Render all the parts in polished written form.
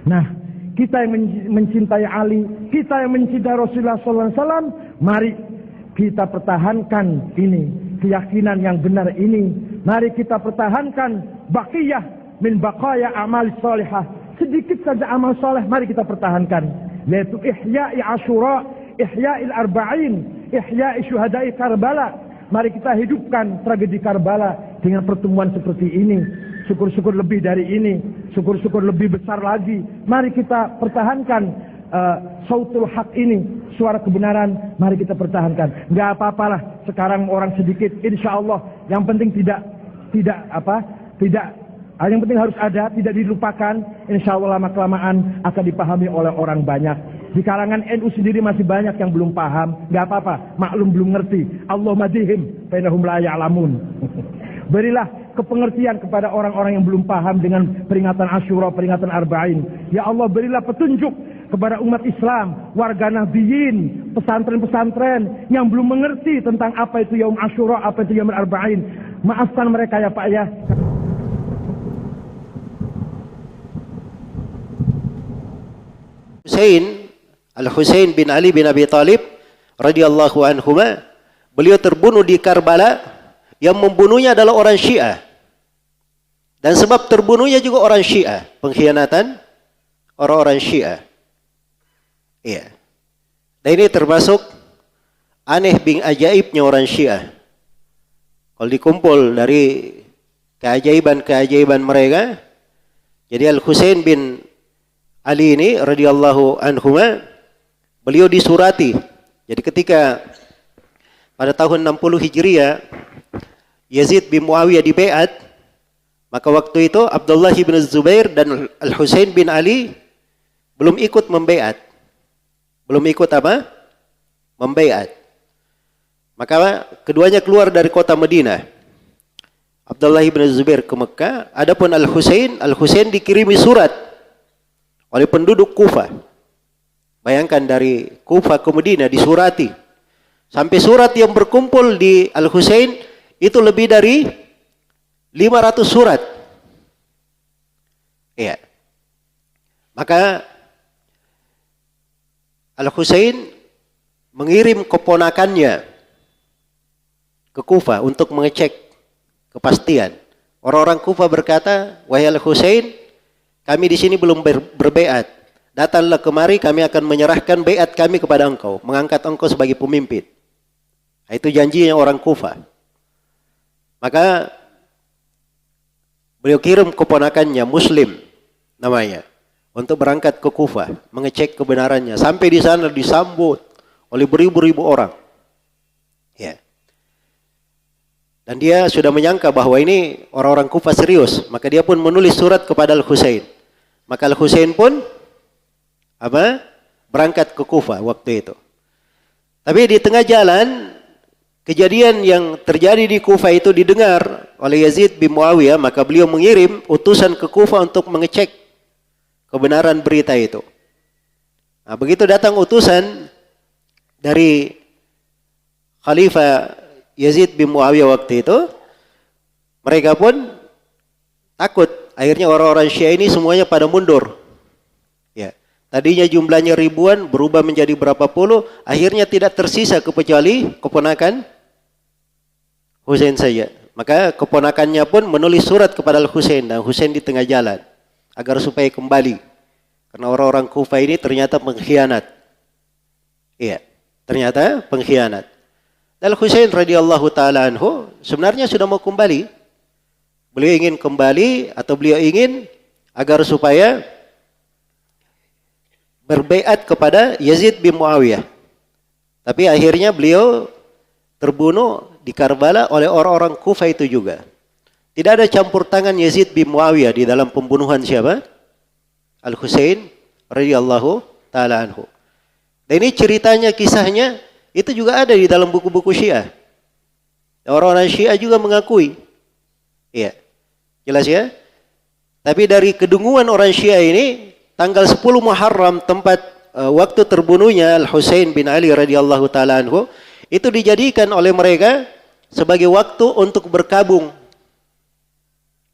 Nah, kita yang mencintai Ali, kita yang mencintai Rasulullah SAW, mari kita pertahankan ini, keyakinan yang benar ini. Mari kita pertahankan baqiyah min baqaya amal salihah. Sedikit saja amal soleh, mari kita pertahankan. Yaitu ihya'i Asyura, ihya'il arba'in, ihya'i syuhada'i Karbala. Mari kita hidupkan tragedi Karbala dengan pertemuan seperti ini. Syukur-syukur lebih dari ini, syukur-syukur lebih besar lagi. Mari kita pertahankan sautul haq ini, suara kebenaran. Mari kita pertahankan. Nggak apa-apalah sekarang orang sedikit, insya Allah. Yang penting tidak yang penting harus ada, tidak dilupakan. Insya Allah lama-kelamaan akan dipahami oleh orang banyak. Di kalangan NU sendiri masih banyak yang belum paham. Nggak apa-apa, maklum belum ngerti. Allah madihim, fainahum la ya'lamun. Berilah kepengertian kepada orang-orang yang belum paham dengan peringatan Asyura, peringatan Arba'in. Ya Allah, berilah petunjuk kepada umat Islam, warga Nahdiyin, pesantren-pesantren yang belum mengerti tentang apa itu Yaum Asyura, apa itu Yaum Arba'in. Maafkan mereka ya Pak ya. Al-Husain bin Ali bin Abi Thalib radhiyallahu anhuma, beliau terbunuh di Karbala. Yang membunuhnya adalah orang Syiah. Dan sebab terbunuhnya juga orang Syiah, pengkhianatan orang-orang Syiah. Iya. Dan ini termasuk aneh bin ajaibnya orang Syiah. Kalau dikumpul dari keajaiban-keajaiban mereka, jadi Al-Husain bin Ali ini radhiyallahu anhuma, beliau disurati. Jadi ketika pada tahun 60 Hijriah Yazid bin Muawiyah dibaiat, maka waktu itu Abdullah bin Zubair dan Al-Husain bin Ali belum ikut membaiat. Belum ikut apa? Membaiat. Maka keduanya keluar dari kota Madinah. Abdullah bin Zubair ke Mekah, adapun Al-Husain dikirimi surat oleh penduduk Kufah. Bayangkan dari Kufah ke Madinah disurati. Sampai surat yang berkumpul di Al-Husain itu lebih dari 500 surat. Iya. Maka Al-Husain mengirim keponakannya ke Kufah untuk mengecek kepastian. Orang-orang Kufah berkata, "Wahai Al-Husain, kami di sini belum berbaiat. Datanglah kemari, kami akan menyerahkan baiat kami kepada engkau, mengangkat engkau sebagai pemimpin." Itu janjinya orang Kufah. Maka beliau kirim keponakannya, Muslim namanya, untuk berangkat ke Kufah, mengecek kebenarannya. Sampai di sana disambut oleh beribu-ribu orang. Ya. Dan dia sudah menyangka bahwa ini orang-orang Kufah serius. Maka dia pun menulis surat kepada Al-Husain. Maka Al-Husain pun berangkat ke Kufah waktu itu. Tapi di tengah jalan, kejadian yang terjadi di Kufah itu didengar oleh Yazid bin Muawiyah, maka beliau mengirim utusan ke Kufah untuk mengecek kebenaran berita itu. Nah, begitu datang utusan dari Khalifah Yazid bin Muawiyah waktu itu, mereka pun takut. Akhirnya orang-orang Syiah ini semuanya pada mundur. Ya, tadinya jumlahnya ribuan berubah menjadi berapa puluh, akhirnya tidak tersisa kecuali keponakan Husain saja. Maka keponakannya pun menulis surat kepada Al-Husain, dan Husain di tengah jalan agar supaya kembali. Karena orang-orang Kufah ini ternyata pengkhianat. Iya, ternyata pengkhianat. Dan Al-Husain radhiyallahu taala anhu sebenarnya sudah mau kembali. Beliau ingin kembali, atau beliau ingin agar supaya berbaiat kepada Yazid bin Muawiyah. Tapi akhirnya beliau terbunuh di Karbala oleh orang-orang Kufah itu juga. Tidak ada campur tangan Yazid bin Muawiyah di dalam pembunuhan siapa? Al-Husain radhiyallahu taala anhu. Dan ini ceritanya, kisahnya itu juga ada di dalam buku-buku Syiah. Orang-orang Syiah juga mengakui. Iya. Jelas ya? Tapi dari kedunguan orang Syiah ini, tanggal 10 Muharram, tempat waktu terbunuhnya Al-Husain bin Ali radhiyallahu taala anhu, itu dijadikan oleh mereka sebagai waktu untuk berkabung.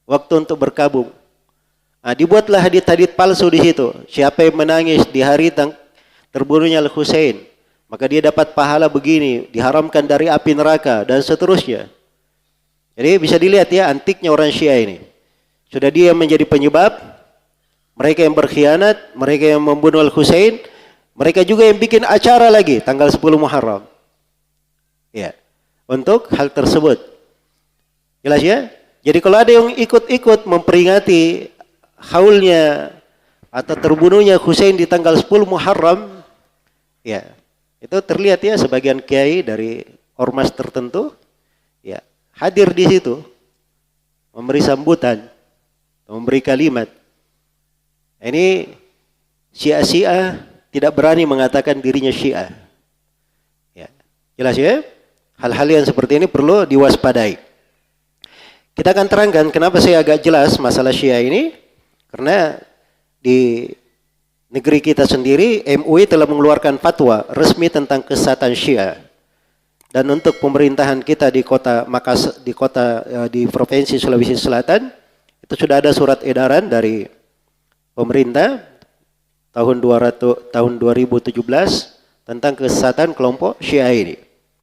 Waktu untuk berkabung. Nah, dibuatlah hadits-hadits palsu di situ. Siapa yang menangis di hari terbunuhnya Al-Husain, maka dia dapat pahala begini, diharamkan dari api neraka, dan seterusnya. Jadi bisa dilihat ya antiknya orang Syiah ini. Sudah dia menjadi penyebab, mereka yang berkhianat, mereka yang membunuh Al-Husain, mereka juga yang bikin acara lagi tanggal 10 Muharram. Ya, untuk hal tersebut. Jelas ya? Jadi kalau ada yang ikut-ikut memperingati haulnya atau terbunuhnya Husain di tanggal 10 Muharram, ya, itu terlihat ya sebagian kiai dari ormas tertentu ya hadir di situ memberi sambutan, memberi kalimat. Ini Syiah tidak berani mengatakan dirinya Syiah. Ya, jelas ya? Hal-hal yang seperti ini perlu diwaspadai. Kita akan terangkan kenapa saya agak jelas masalah Syiah ini. Karena di negeri kita sendiri MUI telah mengeluarkan fatwa resmi tentang kesesatan Syiah. Dan untuk pemerintahan kita di kota Makassar, di Provinsi Sulawesi Selatan, itu sudah ada surat edaran dari pemerintah tahun 2017 tentang kesesatan kelompok Syiah ini.